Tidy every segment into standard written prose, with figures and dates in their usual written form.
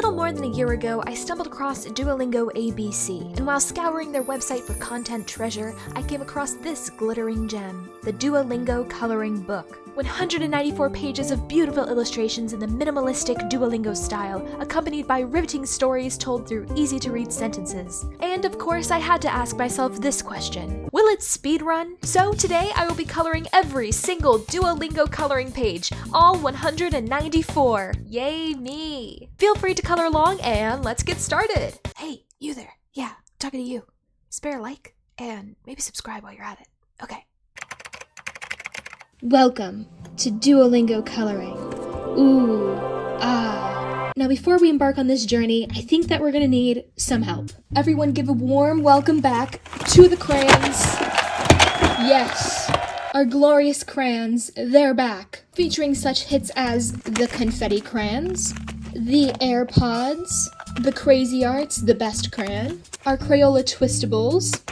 little more than a year ago, I stumbled across Duolingo ABC, and while scouring their website for content treasure, I came across this glittering gem, the Duolingo Coloring Book. 194 pages of beautiful illustrations in the minimalistic Duolingo style, accompanied by riveting stories told through easy-to-read sentences. And of course, I had to ask myself this question: will it speedrun? So today, I will be coloring every single Duolingo coloring page, all 194. Yay me! Feel free to color along and let's get started! Hey, you there. Yeah, talking to you. Spare a like and maybe subscribe while you're at it. Okay. Welcome to Duolingo Coloring. Ooh, ah. Now before we embark on this journey, I think that we're gonna need some help. Everyone give a warm welcome back to the crayons. Yes, our glorious crayons, they're back. Featuring such hits as the confetti crayons, the AirPods, the Crazy Arts, the best crayon, our Crayola Twistables,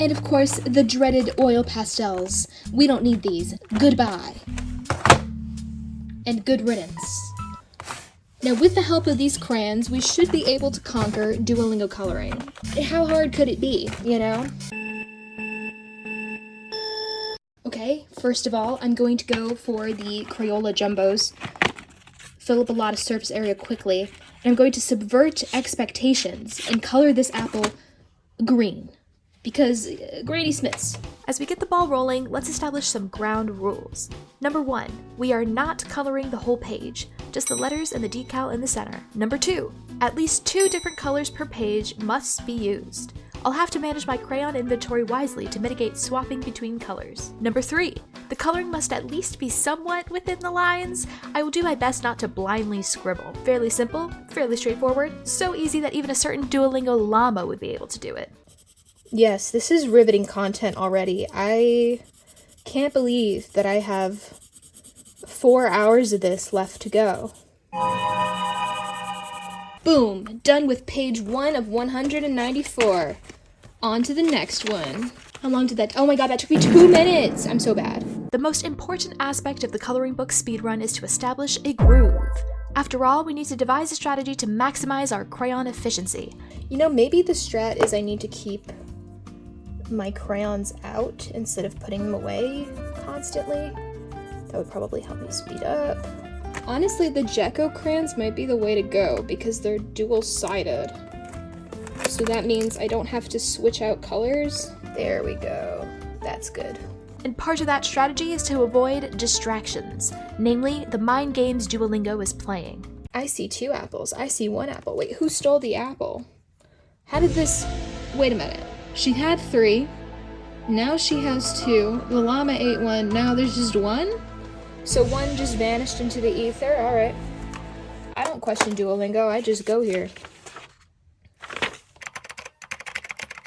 and of course, the dreaded oil pastels. We don't need these. Goodbye. And good riddance. Now, with the help of these crayons, we should be able to conquer Duolingo coloring. How hard could it be, you know? Okay, first of all, I'm going to go for the Crayola Jumbos. Fill up a lot of surface area quickly. And I'm going to subvert expectations and color this apple green. Because Granny Smiths. As we get the ball rolling, let's establish some ground rules. Number 1, we are not coloring the whole page, just the letters and the decal in the center. Number 2, at least 2 different colors per page must be used. I'll have to manage my crayon inventory wisely to mitigate swapping between colors. Number 3, the coloring must at least be somewhat within the lines. I will do my best not to blindly scribble. Fairly simple, fairly straightforward, so easy that even a certain Duolingo llama would be able to do it. Yes, this is riveting content already. I can't believe that I have 4 hours of this left to go. Boom! Done with page 1 of 194. On to the next one. How long did that... Oh my god, that took me 2 minutes! I'm so bad. The most important aspect of the coloring book speedrun is to establish a groove. After all, we need to devise a strategy to maximize our crayon efficiency. You know, maybe the strat is I need to keep my crayons out instead of putting them away constantly. That would probably help me speed up. Honestly, the Gecko crayons might be the way to go because they're dual-sided. So that means I don't have to switch out colors. There we go. That's good. And part of that strategy is to avoid distractions, namely the mind games Duolingo is playing. I see 2 apples. I see 1 apple. Wait, who stole the apple? How did this... Wait a minute. She had 3. Now she has 2. The llama ate 1. Now there's just 1? So 1 just vanished into the ether? Alright. I don't question Duolingo. I just go here.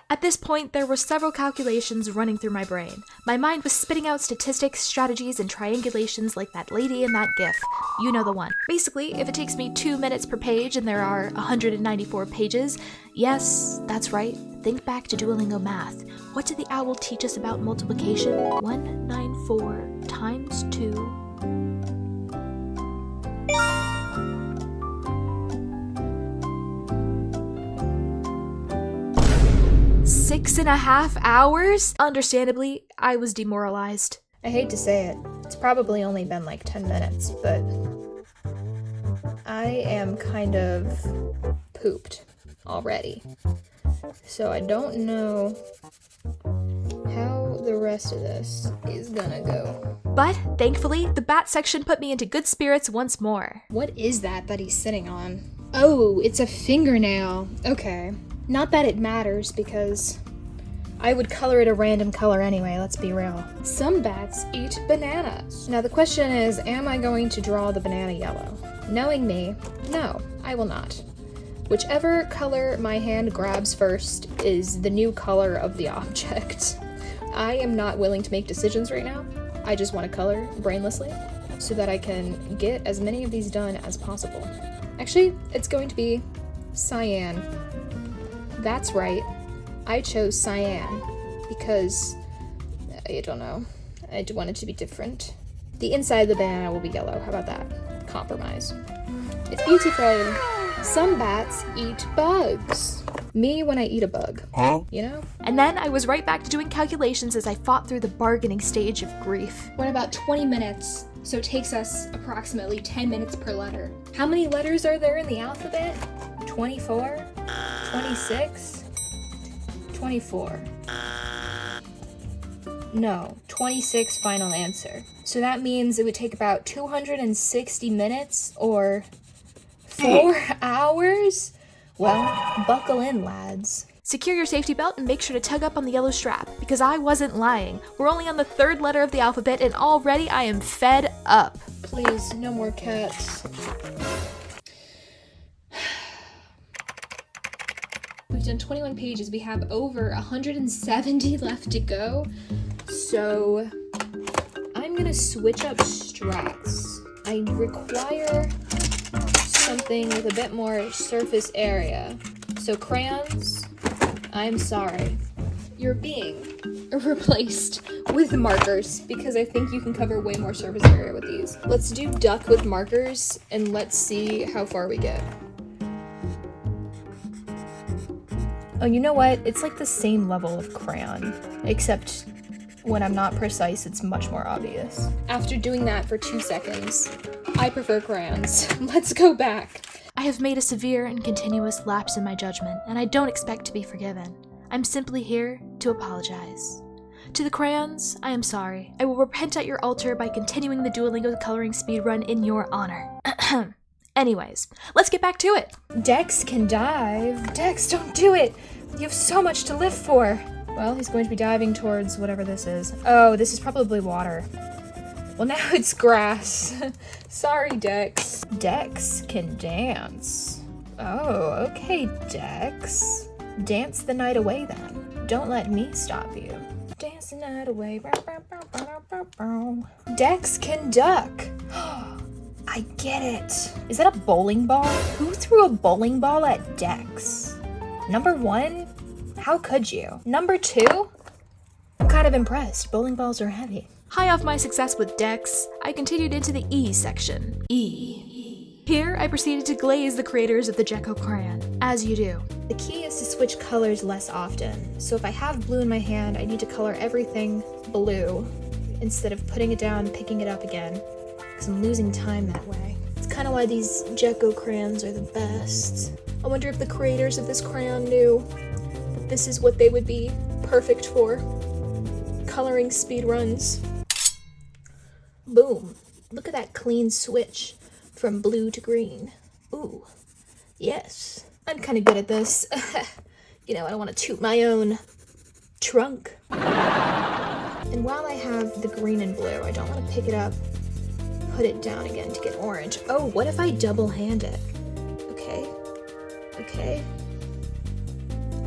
At this point, there were several calculations running through my brain. My mind was spitting out statistics, strategies, and triangulations like that lady in that GIF. You know the one. Basically, if it takes me 2 minutes per page and there are 194 pages, yes, that's right, think back to Duolingo math. What did the owl teach us about multiplication? 194 times 2. 6.5 hours? Understandably, I was demoralized. I hate to say it. It's probably only been like 10 minutes, but I am kind of pooped already. So I don't know how the rest of this is gonna go. But, thankfully, the bat section put me into good spirits once more. What is that he's sitting on? Oh, it's a fingernail. Okay. Not that it matters, because I would color it a random color anyway, let's be real. Some bats eat bananas. Now the question is, am I going to draw the banana yellow? Knowing me, no, I will not. Whichever color my hand grabs first is the new color of the object. I am not willing to make decisions right now. I just want to color brainlessly so that I can get as many of these done as possible. Actually, it's going to be cyan. That's right. I chose cyan because, I don't know, I want it to be different. The inside of the banana will be yellow. How about that? Compromise. It's beautiful. Some bats eat bugs. Me when I eat a bug. Huh? You know? And then I was right back to doing calculations as I fought through the bargaining stage of grief. We're at about 20 minutes, so it takes us approximately 10 minutes per letter. How many letters are there in the alphabet? 24? 26? 24. No, 26 final answer. So that means it would take about 260 minutes or 4 hours? Well, buckle in, lads. Secure your safety belt and make sure to tug up on the yellow strap, because I wasn't lying. We're only on the 3rd letter of the alphabet and already I am fed up. Please, no more cats. We've done 21 pages. We have over 170 left to go. So I'm gonna switch up strats. I require something with a bit more surface area. So crayons, I'm sorry. You're being replaced with markers because I think you can cover way more surface area with these. Let's do duck with markers and let's see how far we get. Oh, you know what? It's like the same level of crayon, except when I'm not precise, it's much more obvious. After doing that for 2 seconds, I prefer crayons. Let's go back. I have made a severe and continuous lapse in my judgment, and I don't expect to be forgiven. I'm simply here to apologize. To the crayons, I am sorry. I will repent at your altar by continuing the Duolingo coloring speedrun in your honor. Anyways, let's get back to it. Dex can dive. Dex, don't do it. You have so much to live for. Well, he's going to be diving towards whatever this is. Oh, this is probably water. Well, now it's grass. Sorry, Dex. Dex can dance. Oh, okay, Dex. Dance the night away then. Don't let me stop you. Dance the night away. Dex can duck. I get it. Is that a bowling ball? Who threw a bowling ball at Dex? Number 1? How could you? Number 2? I'm kind of impressed. Bowling balls are heavy. High off my success with Dex, I continued into the E section. E. Here, I proceeded to glaze the creators of the Gecko crayon, as you do. The key is to switch colors less often. So if I have blue in my hand, I need to color everything blue instead of putting it down and picking it up again, because I'm losing time that way. It's kind of why these Gecko crayons are the best. I wonder if the creators of this crayon knew that this is what they would be perfect for. Coloring speedruns. Boom. Look at that clean switch from blue to green. Ooh. Yes. I'm kind of good at this. You know, I don't want to toot my own trunk. And while I have the green and blue, I don't want to pick it up, put it down again to get orange. Oh, what if I double hand it? Okay. Okay.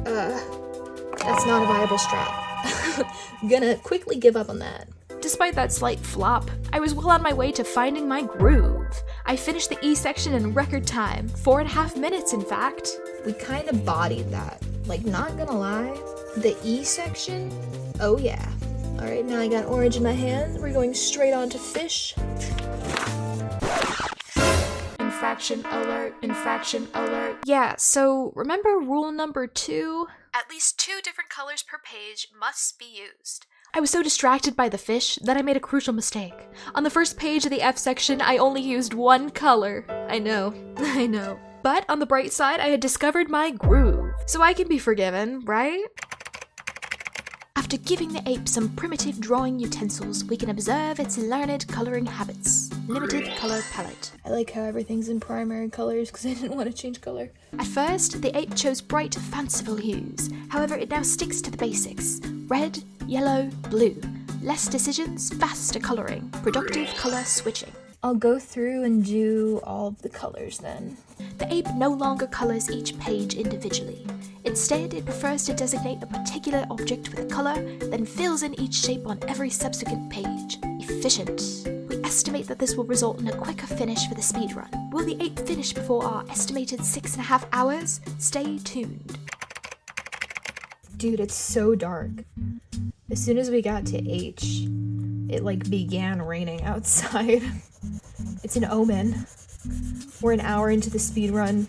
That's not a viable strat. Gonna quickly give up on that. Despite that slight flop, I was well on my way to finding my groove. I finished the E section in record time, 4.5 minutes in fact. We kind of bodied that. Like, not gonna lie, the E section, oh yeah. All right, now I got orange in my hand. We're going straight on to fish. Infraction alert, infraction alert. Yeah, so remember rule number 2? At least 2 different colors per page must be used. I was so distracted by the fish that I made a crucial mistake. On the first page of the F section, I only used 1 color. I know. But on the bright side, I had discovered my groove. So I can be forgiven, right? After giving the ape some primitive drawing utensils, we can observe its learned coloring habits. Limited color palette. I like how everything's in primary colors because I didn't want to change color. At first, the ape chose bright, fanciful hues. However, it now sticks to the basics. Red, yellow, blue. Less decisions, faster coloring. Productive color switching. I'll go through and do all of the colors then. The ape no longer colors each page individually. Instead, it prefers to designate a particular object with a color, then fills in each shape on every subsequent page. Efficient. We estimate that this will result in a quicker finish for the speedrun. Will the ape finish before our estimated 6.5 hours? Stay tuned. Dude, it's so dark. As soon as we got to H, it like began raining outside. It's an omen. We're an hour into the speedrun,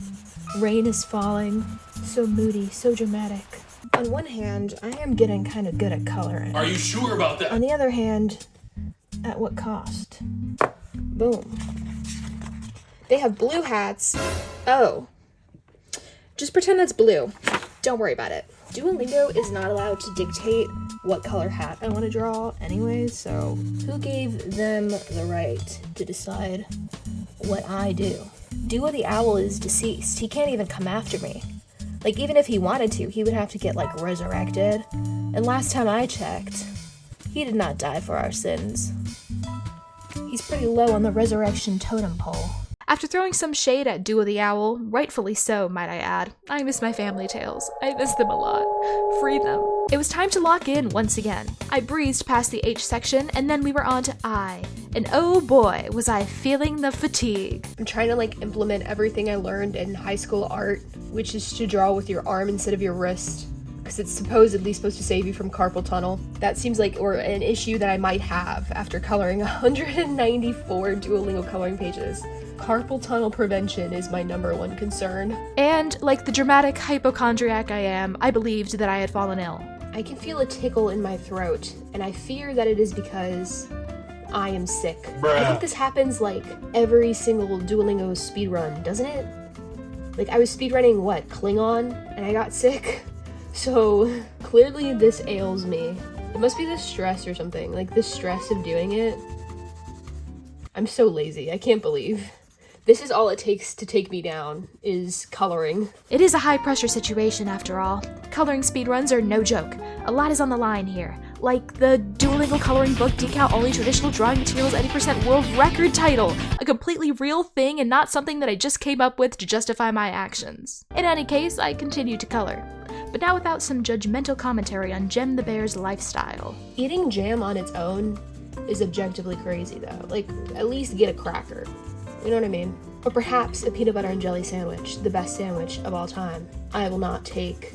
Rain is falling. So moody, so dramatic. On one hand, I am getting kind of good at coloring. Are you sure about that? On the other hand, at what cost? Boom. They have blue hats. Oh. Just pretend that's blue. Don't worry about it. Duolingo is not allowed to dictate what color hat I want to draw anyway, so who gave them the right to decide what I do? Duo the Owl is deceased. He can't even come after me. Like, even if he wanted to, he would have to get, like, resurrected. And last time I checked, he did not die for our sins. He's pretty low on the resurrection totem pole. After throwing some shade at Duo the Owl, rightfully so, might I add, I miss my family tales. I miss them a lot. Free them. It was time to lock in once again. I breezed past the H section, and then we were on to I. And oh boy, was I feeling the fatigue. I'm trying to, like, implement everything I learned in high school art, which is to draw with your arm instead of your wrist, because it's supposedly supposed to save you from carpal tunnel. That seems like an issue that I might have after coloring 194 Duolingo coloring pages. Carpal tunnel prevention is my #1 concern. And, like the dramatic hypochondriac I am, I believed that I had fallen ill. I can feel a tickle in my throat, and I fear that it is because I am sick. Bruh. I think this happens, like, every single Duolingo speedrun, doesn't it? Like, I was speedrunning, Klingon? And I got sick? So, clearly this ails me. It must be the stress or something. Like, the stress of doing it. I'm so lazy. I can't believe. This is all it takes to take me down, is coloring. It is a high-pressure situation, after all. Coloring speedruns are no joke. A lot is on the line here. Like the Duolingo Coloring Book Decal Only Traditional Drawing Materials 80% World Record title. A completely real thing and not something that I just came up with to justify my actions. In any case, I continue to color. But now without some judgmental commentary on Jem the Bear's lifestyle. Eating jam on its own is objectively crazy, though. Like, at least get a cracker. You know what I mean? Or perhaps a peanut butter and jelly sandwich, the best sandwich of all time. I will not take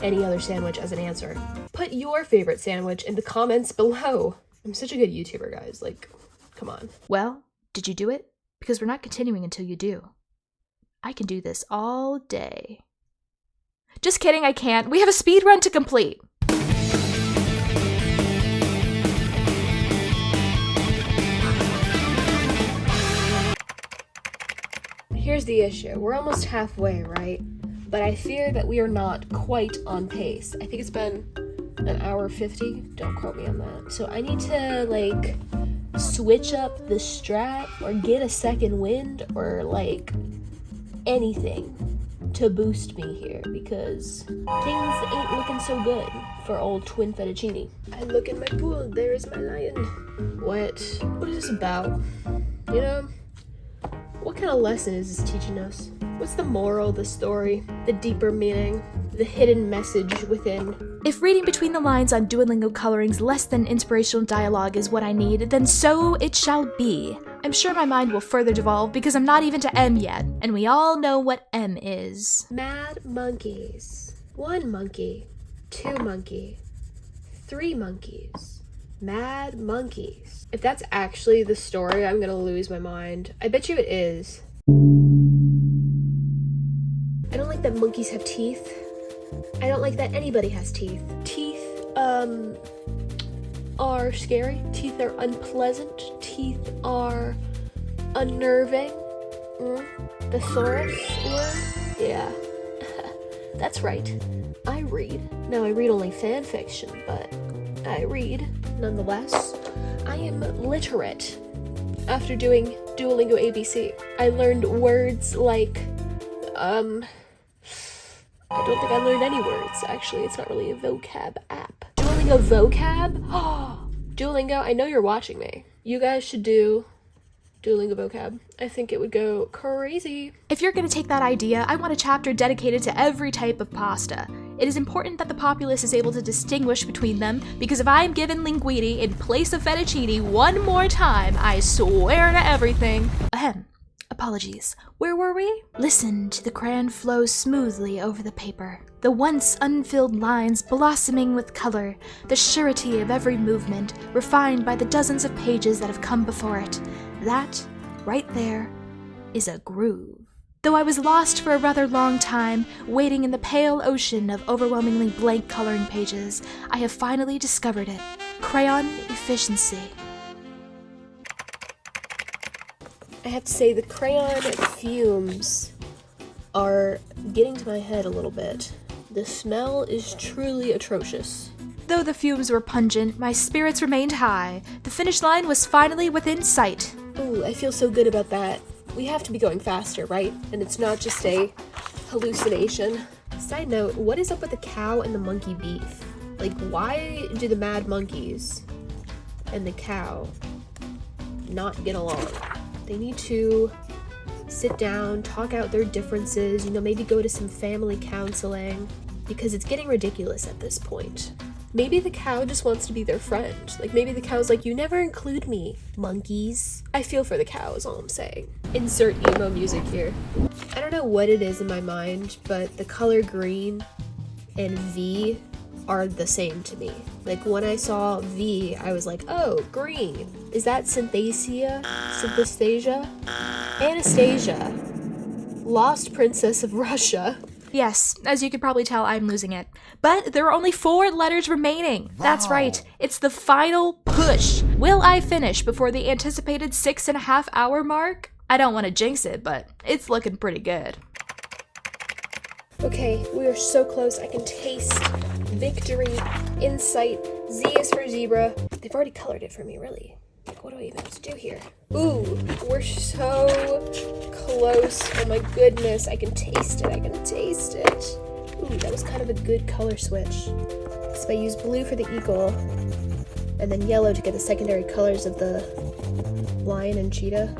any other sandwich as an answer. Put your favorite sandwich in the comments below. I'm such a good YouTuber, guys. Like, come on. Well, did you do it? Because we're not continuing until you do. I can do this all day. Just kidding, I can't. We have a speedrun to complete. Here's the issue. We're almost halfway, right? But I fear that we are not quite on pace. I think it's been an hour 50. Don't quote me on that. So I need to, like, switch up the strat or get a second wind or, like, anything to boost me here, because things ain't looking so good for old Twin Fettuccine. I look in my pool, there is my lion. What is this about? You know? What kind of lesson is this teaching us? What's the moral of the story? The deeper meaning? The hidden message within? If reading between the lines on Duolingo Coloring's less than inspirational dialogue is what I need, then so it shall be. I'm sure my mind will further devolve because I'm not even to M yet, and we all know what M is. Mad monkeys. 1 monkey. 2 monkey. 3 monkeys. Mad monkeys. If that's actually the story, I'm gonna lose my mind. I bet you it is. I don't like that monkeys have teeth. I don't like that anybody has teeth. Teeth, are scary. Teeth are unpleasant. Teeth are unnerving. Thesaurus word? Yeah. That's right. I read. Now, I read only fan fiction, but I read nonetheless. I am literate. After doing Duolingo ABC, I learned words like, I don't think I learned any words. Actually, it's not really a vocab app. Duolingo vocab? Oh, Duolingo, I know you're watching me. You guys should do Duolingo vocab. I think it would go crazy. If you're gonna take that idea, I want a chapter dedicated to every type of pasta. It is important that the populace is able to distinguish between them, because if I'm given linguine in place of fettuccine one more time, I swear to everything. Ahem. Apologies. Where were we? Listen to the crayon flow smoothly over the paper. The once unfilled lines blossoming with color, the surety of every movement, refined by the dozens of pages that have come before it. That, right there, is a groove. Though I was lost for a rather long time, wading in the pale ocean of overwhelmingly blank coloring pages, I have finally discovered it. Crayon efficiency. I have to say, the crayon fumes are getting to my head a little bit. The smell is truly atrocious. Though the fumes were pungent, my spirits remained high. The finish line was finally within sight. Ooh, I feel so good about that. We have to be going faster, right? And it's not just a hallucination. Side note, what is up with the cow and the monkey beef? Like, why do the mad monkeys and the cow not get along? They need to sit down, talk out their differences, maybe go to some family counseling, because it's getting ridiculous at this point. Maybe the cow just wants to be their friend. Like, maybe the cow's like, you never include me, monkeys. I feel for the cow is all I'm saying. Insert emo music here. I don't know what it is in my mind, but the color green and V are the same to me. Like, when I saw V, I was like, oh, green. Is that Synthesia? Synthesia? Anastasia. Lost Princess of Russia. Yes, as you could probably tell, I'm losing it. But there are only 4 letters remaining. That's right, it's the final push. Will I finish before the anticipated 6.5 hour mark? I don't want to jinx it, but it's looking pretty good. Okay, we are so close. I can taste victory, insight. Z is for zebra. They've already colored it for me, really. Like, what do I even have to do here? Ooh, we're so close. Oh my goodness, I can taste it. I can taste it. Ooh, that was kind of a good color switch. So if I use blue for the eagle, and then yellow to get the secondary colors of the lion and cheetah.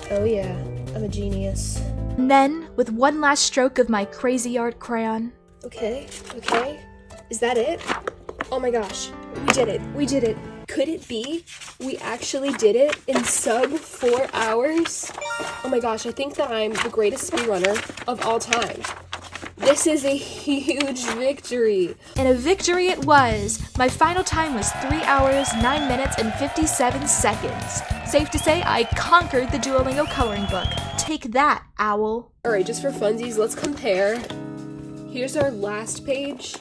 Oh yeah, I'm a genius. And then, with one last stroke of my crazy art crayon. Okay. Is that it? Oh my gosh, we did it. Could it be we actually did it in sub 4 hours? Oh my gosh, I think that I'm the greatest speedrunner of all time. This is a huge victory. And a victory it was. My final time was 3 hours, 9 minutes, and 57 seconds. Safe to say, I conquered the Duolingo Coloring Book. Take that, owl. Alright, just for funsies, let's compare. Here's our last page.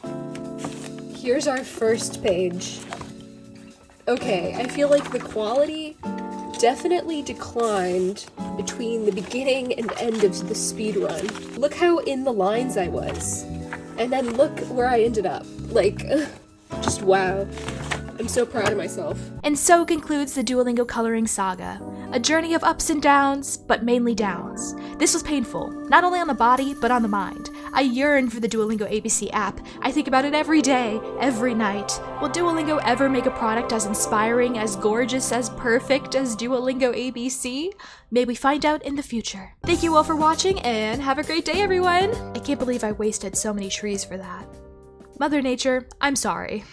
Here's our first page. Okay, I feel like the quality definitely declined between the beginning and end of the speedrun. Look how in the lines I was. And then look where I ended up. Like, just wow. I'm so proud of myself. And so concludes the Duolingo Coloring Saga. A journey of ups and downs, but mainly downs. This was painful, not only on the body, but on the mind. I yearn for the Duolingo ABC app. I think about it every day, every night. Will Duolingo ever make a product as inspiring, as gorgeous, as perfect as Duolingo ABC? May we find out in the future. Thank you all for watching, and have a great day, everyone! I can't believe I wasted so many trees for that. Mother Nature, I'm sorry.